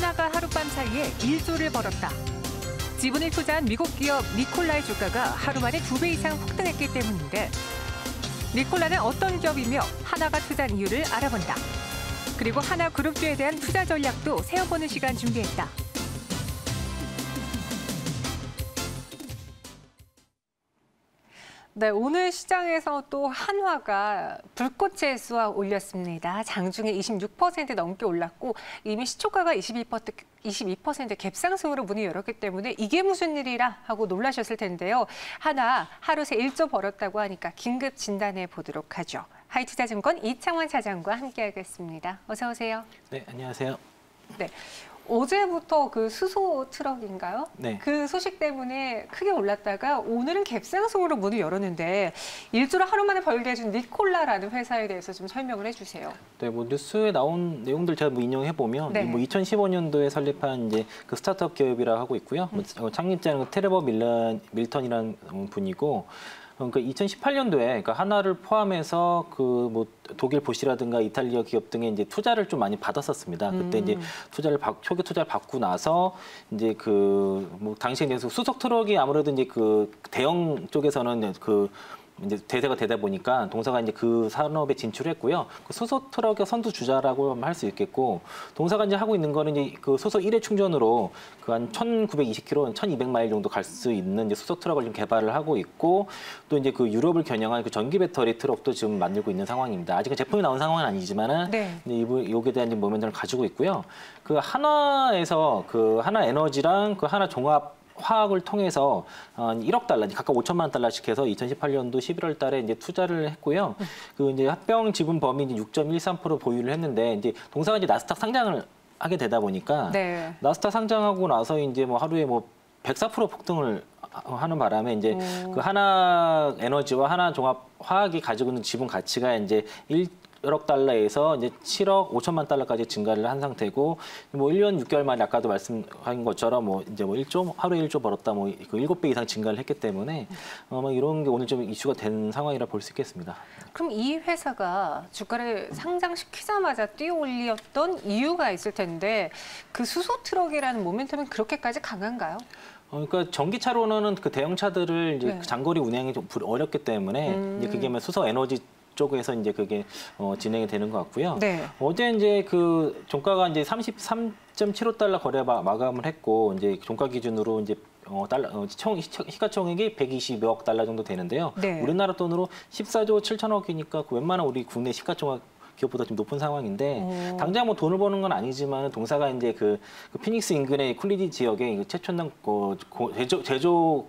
하나가 하룻밤 사이에 1조를 벌었다. 지분을 투자한 미국 기업 니콜라의 주가가 하루 만에 2배 이상 폭등했기 때문인데 니콜라는 어떤 기업이며 하나가 투자한 이유를 알아본다. 그리고 하나그룹주에 대한 투자 전략도 세워보는 시간 준비했다. 네, 오늘 시장에서 또 한화가 불꽃의 쏘아 올렸습니다. 장중에 26% 넘게 올랐고 이미 시초가가 22% 갭상승으로 문을 열었기 때문에 이게 무슨 일이라 하고 놀라셨을 텐데요. 한화 하루 새 1조 벌었다고 하니까 긴급 진단해 보도록 하죠. 하이투자증권 이창원 차장과 함께하겠습니다. 어서 오세요. 네, 안녕하세요. 네. 어제부터 그 수소 트럭인가요? 네. 그 소식 때문에 크게 올랐다가 오늘은 갭상승으로 문을 열었는데 1조를 하루 만에 벌게 해준 니콜라라는 회사에 대해서 좀 설명을 해주세요. 네, 뭐 뉴스에 나온 내용들 제가 뭐 인용해 보면 네. 뭐 2015년도에 설립한 이제 그 스타트업 기업이라고 하고 있고요. 뭐 창립자는 트레버 밀턴이라는 분이고. 그러니까 2018년도에 그러니까 하나를 포함해서 그 뭐 독일 보시라든가 이탈리아 기업 등에 이제 투자를 좀 많이 받았었습니다. 그때 이제 초기 투자를 받고 나서 이제 그 뭐 당시에 이제 수소 트럭이 아무래도 이제 그 대형 쪽에서는 그 이제 대세가 되다 보니까 동사가 이제 그 산업에 진출했고요. 그 수소 트럭의 선두 주자라고 할 수 있겠고, 동사가 이제 하고 있는 거는 이제 그 수소 1회 충전으로 그 한 1,920km, 1,200마일 정도 갈 수 있는 이제 수소 트럭을 좀 개발을 하고 있고, 또 이제 그 유럽을 겨냥한 그 전기 배터리 트럭도 지금 만들고 있는 상황입니다. 아직은 제품이 나온 상황은 아니지만은 네. 이거에 대한 모멘텀을 가지고 있고요. 그 하나에서 그 하나 에너지랑 그 하나 종합 화학을 통해서 1억 달러, 각각 5천만 달러씩 해서 2018년도 11월 달에 이제 투자를 했고요. 그 이제 합병 지분 범위 이제 6.13% 보유를 했는데 이제 동사가 이제 나스닥 상장을 하게 되다 보니까 네. 나스닥 상장하고 나서 이제 뭐 하루에 뭐 104% 폭등을 하는 바람에 이제 그 하나 에너지와 하나 종합 화학이 가지고 있는 지분 가치가 이제 1억 달러에서 이제 7억 5천만 달러까지 증가를 한 상태고, 뭐 1년 6개월 만에 아까도 말씀하신 것처럼 뭐 이제 뭐 1조, 하루에 1조 벌었다, 뭐 그 7배 이상 증가를 했기 때문에 뭐 이런 게 오늘 좀 이슈가 된 상황이라 볼 수 있겠습니다. 그럼 이 회사가 주가를 상장시키자마자 뛰어올렸던 이유가 있을 텐데 그 수소 트럭이라는 모멘텀은 그렇게까지 강한가요? 그러니까 전기차로는 그 대형차들을 이제 네. 장거리 운행이 좀 어렵기 때문에 이제 그게 뭐 수소 에너지 쪽에서 이제 그게 진행이 되는 것 같고요. 네. 어제 이제 그 종가가 이제 33.75달러 거래 마감을 했고, 이제 종가 기준으로 이제 시가총액이 120억 달러 정도 되는데요. 네. 우리나라 돈으로 14조 7천억이니까 그 웬만한 우리 국내 시가총액 기업보다 좀 높은 상황인데 당장 뭐 돈을 버는 건 아니지만 동사가 이제 그 피닉스 인근의 쿨리지 지역에 최첨단 제조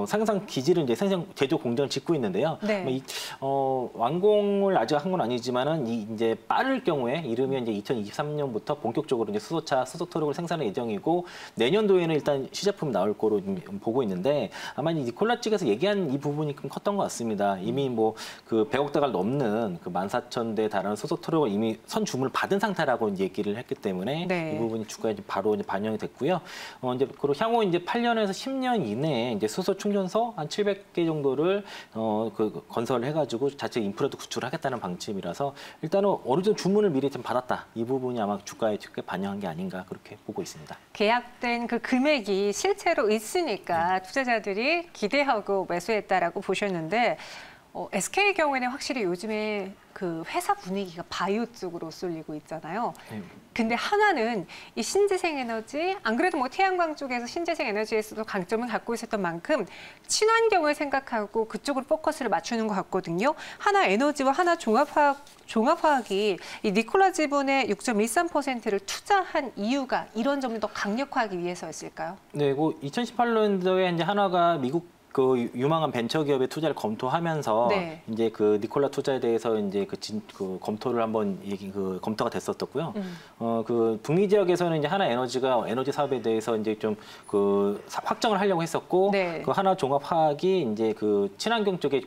상상 기지를 이제 제조 공장을 짓고 있는데요. 네. 완공을 아직 한 건 아니지만은 이제 빠를 경우에 이르면 이제 2023년부터 본격적으로 이제 수소 트럭을 생산할 예정이고, 내년도에는 일단 시제품이 나올 거로 보고 있는데, 아마 이 니콜라 측에서 얘기한 이 부분이 좀 컸던 것 같습니다. 이미 뭐 그 100억 달러가 넘는 그 14,000대 달하는 수소 트럭을 이미 선주문을 받은 상태라고 이제 얘기를 했기 때문에 네. 이 부분이 주가에 바로 이제 반영이 됐고요. 이제 그리고 향후 이제 8년에서 10년 이내에 이제 수소 충전소 한 700개 정도를 건설을 해가지고 자체 인프라도 구축하겠다는 방침이라서 일단은 어느 정도 주문을 미리 좀 받았다. 이 부분이 아마 주가에 크게 반영한 게 아닌가 그렇게 보고 있습니다. 계약된 그 금액이 실제로 있으니까 투자자들이 기대하고 매수했다라고 보셨는데 SK의 경우에는 확실히 요즘에 그 회사 분위기가 바이오 쪽으로 쏠리고 있잖아요. 근데 하나는 이 신재생 에너지, 안 그래도 뭐 태양광 쪽에서 신재생 에너지에서도 강점을 갖고 있었던 만큼 친환경을 생각하고 그쪽으로 포커스를 맞추는 것 같거든요. 하나 에너지와 하나 종합화학이 이 니콜라 지분의 6.13%를 투자한 이유가 이런 점을 더 강력화하기 위해서였을까요? 네, 그 2018년도에 이제 하나가 미국 그 유망한 벤처 기업의 투자를 검토하면서 네. 이제 그 니콜라 투자에 대해서 이제 그 검토를 한번 검토가 됐었고요. 그 북미 지역에서는 이제 하나 에너지가 에너지 사업에 대해서 이제 좀 그 확정을 하려고 했었고, 네. 그 하나 종합 화학이 이제 그 친환경 쪽에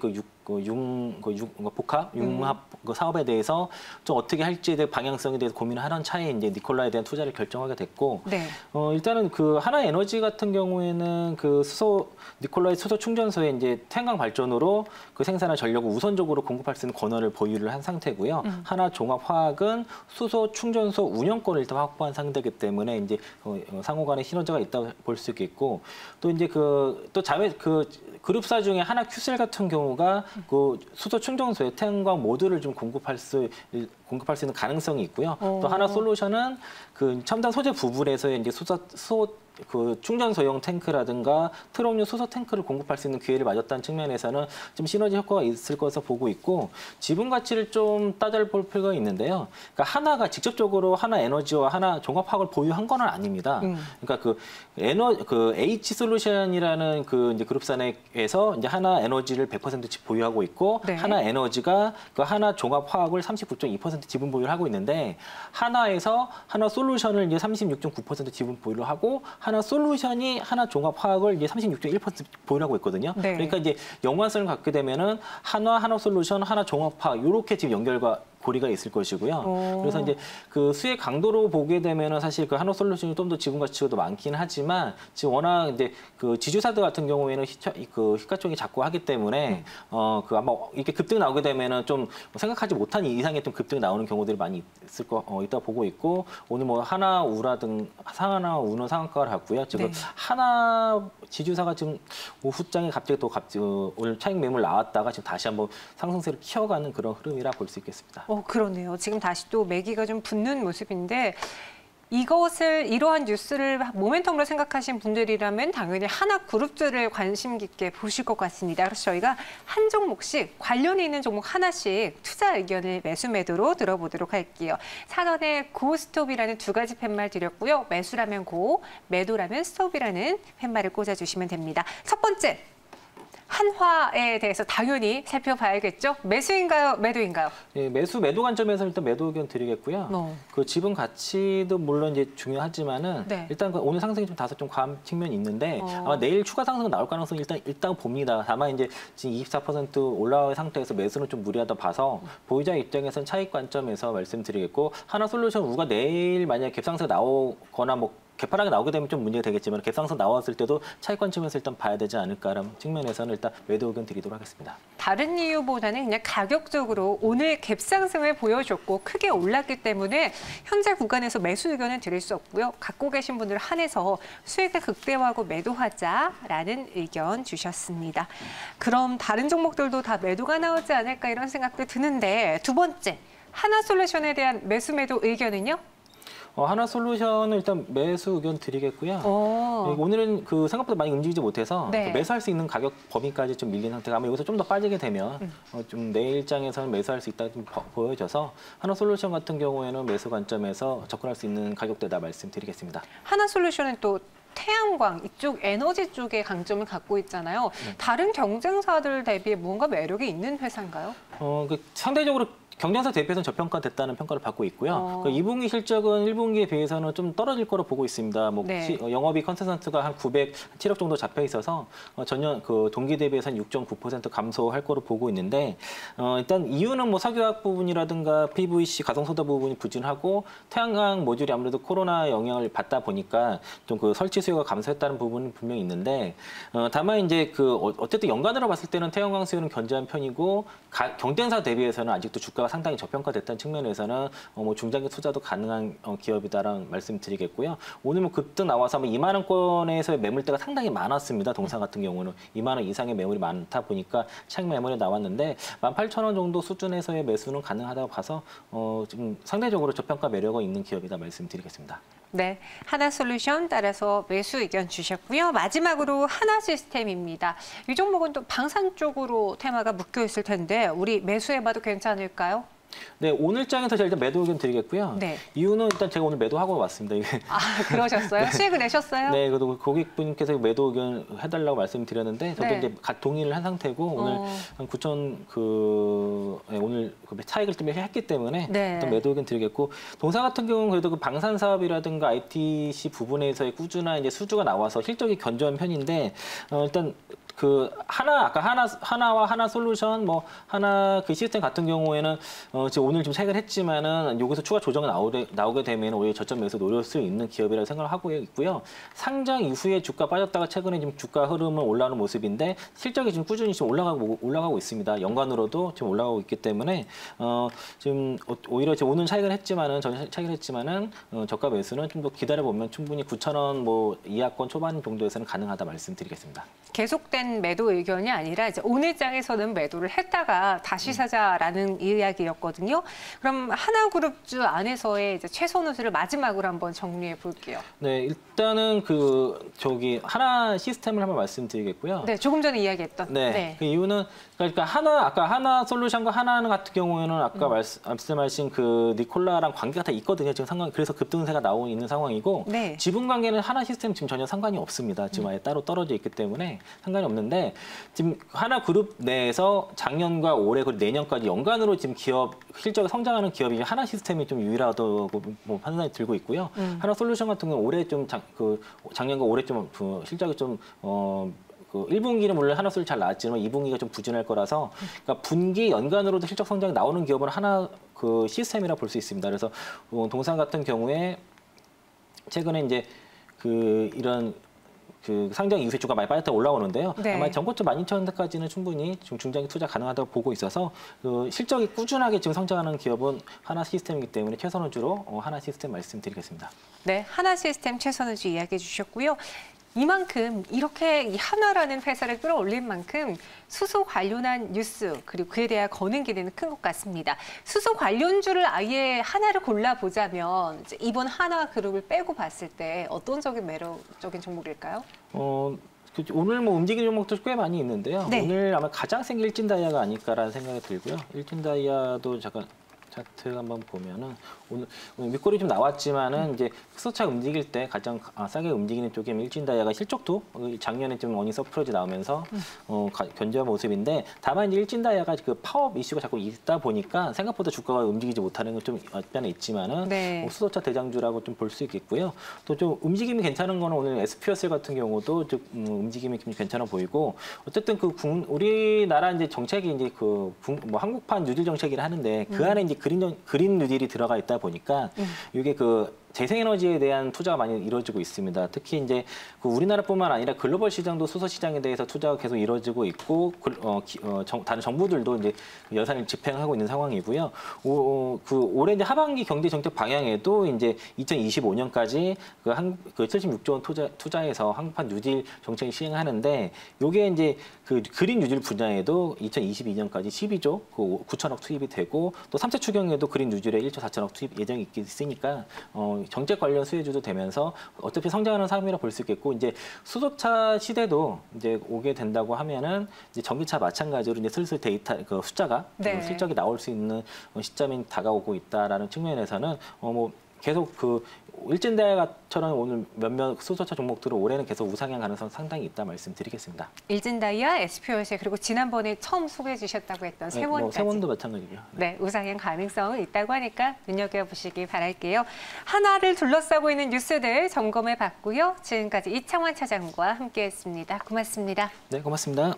복합, 융합 그 사업에 대해서 좀 어떻게 할지에 대한 방향성에 대해서 고민을 하던 차에 이제 니콜라에 대한 투자를 결정하게 됐고, 네. 일단은 그 하나에너지 같은 경우에는 그 니콜라의 수소 충전소에 이제 태양광 발전으로 그 생산한 전력을 우선적으로 공급할 수 있는 권한을 보유를 한 상태고요. 하나종합화학은 수소 충전소 운영권을 일단 확보한 상태이기 때문에 이제 상호간에 시너지가 있다고 볼 수 있겠고, 또 이제 그룹사 중에 하나 큐셀 같은 경우가 그 수소 충전소에 태양광 모듈을 좀 공급할 수 있는 가능성이 있고요. 또 하나 솔루션은 그 첨단 소재 부분에서의 이제 그 충전소용 탱크라든가 트럭용 수소 탱크를 공급할 수 있는 기회를 맞았다는 측면에서는 좀 시너지 효과가 있을 것으로 보고 있고, 지분 가치를 좀 따져볼 필요가 있는데요. 그러니까 하나가 직접적으로 하나에너지와 하나종합화학을 보유한 건 아닙니다. 그러니까 그 H 솔루션이라는 그 이제 그룹사 내에서 이제 하나에너지를 100%씩 보유하고 있고, 네. 하나에너지가 그 하나종합화학을 39.2% 지분 보유를 하고 있는데, 하나에서 하나솔루션을 이제 36.9% 지분 보유를 하고, 하나솔루션이 하나종합화학을 이제 36.1% 보유하고 있거든요. 네. 그러니까 이제 연관성을 갖게 되면은 하나솔루션, 하나종합화학 이렇게 지금 연결과 고리가 있을 것이고요. 그래서 이제 그 수혜 강도로 보게 되면은 사실 그 하나솔루션이 좀 더 지분 가치가 더 많긴 하지만, 지금 워낙 이제 그 지주사들 같은 경우에는 희가총이 작고 하기 때문에 그 아마 이렇게 급등 나오게 되면은 좀 생각하지 못한 이상의 좀 급등 나오는 경우들이 많이 있다 보고 있고, 오늘 뭐 하나우는 상한가를 갔고요. 지금 네. 하나 지주사가 지금 오후장에 갑자기 오늘 차익 매물 나왔다가 지금 다시 한번 상승세를 키워가는 그런 흐름이라 볼 수 있겠습니다. 그러네요. 지금 다시 또 매기가 좀 붙는 모습인데, 이러한 뉴스를 모멘텀으로 생각하신 분들이라면 당연히 하나그룹주를 관심 깊게 보실 것 같습니다. 그래서 저희가 한 종목씩 관련이 있는 종목 하나씩 투자 의견을 매수 매도로 들어보도록 할게요. 사전에 고 스톱이라는 두 가지 팻말 드렸고요. 매수라면 고, 매도라면 스톱이라는 팻말을 꽂아주시면 됩니다. 첫 번째, 한화에 대해서 당연히 살펴봐야겠죠. 매수인가요? 매도인가요? 예, 매도 관점에서 일단 매도 의견 드리겠고요. 그 지분 가치도 물론 이제 중요하지만은 네. 일단 오늘 상승이 좀 다소 좀 과한 측면이 있는데 아마 내일 추가 상승은 나올 가능성이 일단 봅니다. 다만 이제 지금 24% 올라온 상태에서 매수는 좀 무리하다 봐서 보유자 입장에서는 차익 관점에서 말씀드리겠고, 하나솔루션 우가 내일 만약에 갭상승 나오거나 뭐 개파락이 나오게 되면 좀 문제가 되겠지만, 갭상승 나왔을 때도 차익 관점에서 일단 봐야 되지 않을까라는 측면에서는 일단 매도 의견 드리도록 하겠습니다. 다른 이유보다는 그냥 가격적으로 오늘 갭상승을 보여줬고 크게 올랐기 때문에 현재 구간에서 매수 의견은 드릴 수 없고요. 갖고 계신 분들 한해서 수익을 극대화하고 매도하자라는 의견 주셨습니다. 그럼 다른 종목들도 다 매도가 나오지 않을까 이런 생각도 드는데, 두 번째, 하나솔루션에 대한 매수 매도 의견은요? 하나솔루션은 일단 매수 의견 드리겠고요. 오늘은 그 생각보다 많이 움직이지 못해서 네. 매수할 수 있는 가격 범위까지 좀 밀린 상태가, 아마 여기서 좀 더 빠지게 되면 좀 내일장에서는 매수할 수 있다 좀 보여져서, 하나솔루션 같은 경우에는 매수 관점에서 접근할 수 있는 가격대다 말씀드리겠습니다. 하나솔루션은 또 태양광 이쪽 에너지 쪽에 강점을 갖고 있잖아요. 다른 경쟁사들 대비해 뭔가 매력이 있는 회사인가요? 상대적으로 경쟁사 대비해서는 저평가됐다는 평가를 받고 있고요. 2분기 실적은 1분기에 비해서는 좀 떨어질 거로 보고 있습니다. 네. 영업이익 컨센서스가 한 907억 정도 잡혀 있어서 전년 그 동기 대비해서는 6.9% 감소할 거로 보고 있는데, 일단 이유는 뭐 석유화학 부분이라든가 PVC 가성소다 부분이 부진하고, 태양광 모듈이 아무래도 코로나 영향을 받다 보니까 좀 그 설치 수요가 감소했다는 부분은 분명히 있는데, 다만 이제 어쨌든 연간으로 봤을 때는 태양광 수요는 견조한 편이고, 경쟁사 대비해서는 아직도 주가가 상당히 저평가됐다는 측면에서는 뭐 중장기 투자도 가능한 기업이다라는 말씀드리겠고요. 오늘 뭐 급등 나와서 2만 원권에서의 매물대가 상당히 많았습니다. 동사 같은 경우는 2만 원 이상의 매물이 많다 보니까 차익 매물이 나왔는데, 18,000원 정도 수준에서의 매수는 가능하다고 봐서 좀 상대적으로 저평가 매력이 있는 기업이다 말씀드리겠습니다. 네, 하나솔루션 따라서 매수 의견 주셨고요. 마지막으로 하나시스템입니다. 이 종목은 또 방산 쪽으로 테마가 묶여 있을 텐데 우리 매수해봐도 괜찮을까요? 네, 오늘 장에서 제가 일단 매도 의견 드리겠고요. 네. 이유는 일단 제가 오늘 매도하고 왔습니다. 그러셨어요? 네. 수익을 내셨어요? 네, 그래도 고객분께서 매도 의견 해달라고 말씀드렸는데, 저도 네. 이제 동의를 한 상태고, 오늘 한 9천 오늘 차익을 좀 했기 때문에 네. 일단 매도 의견 드리겠고, 동사 같은 경우는 그래도 그 방산 사업이라든가 ITC 부분에서의 꾸준한 이제 수주가 나와서 실적이 견조한 편인데, 일단 그 하나와 하나솔루션, 뭐 하나 그 시스템 같은 경우에는 지금 오늘 좀 책을 했지만은 여기서 추가 조정이 나오게 되면 오히려 저점 매수 노릴 수 있는 기업이라고 생각을 하고 있고요. 상장 이후에 주가 빠졌다가 최근에 지금 주가 흐름은 올라오는 모습인데 실적이 지금 꾸준히 지금 올라가고 있습니다. 연간으로도 지금 올라가고 있기 때문에 지금 오히려 지금 오늘 차익을 했지만은 저가 매수는 좀 더 기다려 보면 충분히 9,000원 뭐 이하권 초반 정도에서는 가능하다 말씀드리겠습니다. 계속된 매도 의견이 아니라 이제 오늘 장에서는 매도를 했다가 다시 사자라는 이야기였거든요. 그럼 하나그룹주 안에서의 이제 최선 우수를 마지막으로 한번 정리해 볼게요. 네, 일단은 하나 시스템을 한번 말씀드리겠고요. 네, 조금 전에 이야기했던. 네. 그 이유는 그러니까 아까 하나 솔루션과 하나 같은 경우에는 아까 말씀하신 그 니콜라랑 관계가 다 있거든요. 지금 그래서 급등세가 나오고 있는 상황이고 네. 지분 관계는 하나 시스템 지금 전혀 상관이 없습니다. 지금 아예 따로 떨어져 있기 때문에 상관이 없는데 지금 하나 그룹 내에서 작년과 올해 그리고 내년까지 연간으로 지금 기업 실적이 성장하는 기업이 하나 시스템이 좀 유일하다고 뭐 판단이 들고 있고요. 하나 솔루션 같은 경우는 올해 좀 작년과 올해 좀 실적이 좀 그 1분기는 물론 하나 솔루션 잘 나왔지만 2분기가 좀 부진할 거라서 그러니까 분기 연간으로도 실적 성장이 나오는 기업은 하나 그 시스템이라 볼 수 있습니다. 그래서 동산 같은 경우에 최근에 이제 이런 상장 이후에 주가 많이 빠졌다 올라오는데요. 네. 아마 전고점 12,000원대까지는 충분히 중장기 투자 가능하다고 보고 있어서 실적이 꾸준하게 지금 성장하는 기업은 하나 시스템이기 때문에 최선우주로 하나 시스템 말씀드리겠습니다. 네, 하나 시스템 최선우주 이야기해 주셨고요. 이만큼 이렇게 이 하나라는 회사를 끌어올린 만큼 수소 관련한 뉴스 그리고 그에 대한 거는 기대는 큰 것 같습니다. 수소 관련주를 아예 하나를 골라보자면 이번 하나그룹을 빼고 봤을 때 어떤 적인 매력적인 종목일까요? 오늘 뭐 움직이는 종목도 꽤 많이 있는데요. 네. 오늘 아마 가장 센 게 일진다이아가 아닐까라는 생각이 들고요. 일진다이아도 잠깐 차트 한번 보면은 오늘 윗골이 좀 나왔지만은 이제 수소차 움직일 때 가장 싸게 움직이는 쪽이 일진다이아가 실적도 작년에 좀 어닝 서프라이즈 나오면서 견조한 모습인데 다만 이제 일진다이아가 그 파업 이슈가 자꾸 있다 보니까 생각보다 주가가 움직이지 못하는 건 좀 없잖아 있지만은 네. 수소차 대장주라고 좀 볼 수 있겠고요. 또 좀 움직임이 괜찮은 거는 오늘 SPSL 같은 경우도 좀 움직임이 좀 괜찮아 보이고 어쨌든 우리나라 이제 정책이 이제 뭐 한국판 뉴딜 정책이라 하는데 그 안에 이제 그린 뉴딜이 들어가 있다 보니까 이게 재생에너지에 대한 투자가 많이 이루어지고 있습니다. 특히 이제 우리나라뿐만 아니라 글로벌 시장도 수소 시장에 대해서 투자가 계속 이루어지고 있고 다른 정부들도 이제 예산을 집행하고 있는 상황이고요. 올해 이제 하반기 경제 정책 방향에도 이제 2025년까지 76조 원 투자해서 한국판 뉴딜 정책을 시행하는데 이게 이제 그린 뉴딜 분야에도 2022년까지 12조 9천억 투입이 되고 또 3차 추경에도 그린 뉴딜에 1조 4천억 투입 예정이 있으니까 정책 관련 수혜주도 되면서 어차피 성장하는 사업이라 볼 수 있겠고 이제 수소차 시대도 이제 오게 된다고 하면은 이제 전기차 마찬가지로 이제 슬슬 데이터 숫자가 네. 실적이 나올 수 있는 시점이 다가오고 있다라는 측면에서는 뭐 계속 일진다이아처럼 오늘 몇몇 수소차 종목들은 올해는 계속 우상향 가능성 상당히 있다 말씀드리겠습니다. 일진다이아, SPOC 그리고 지난번에 처음 소개해 주셨다고 했던 세원까지. 세원도 마찬가지고요. 네, 우상향 가능성은 있다고 하니까 눈여겨보시기 바랄게요. 하나를 둘러싸고 있는 뉴스들 점검해 봤고요. 지금까지 이창환 차장과 함께했습니다. 고맙습니다. 네, 고맙습니다.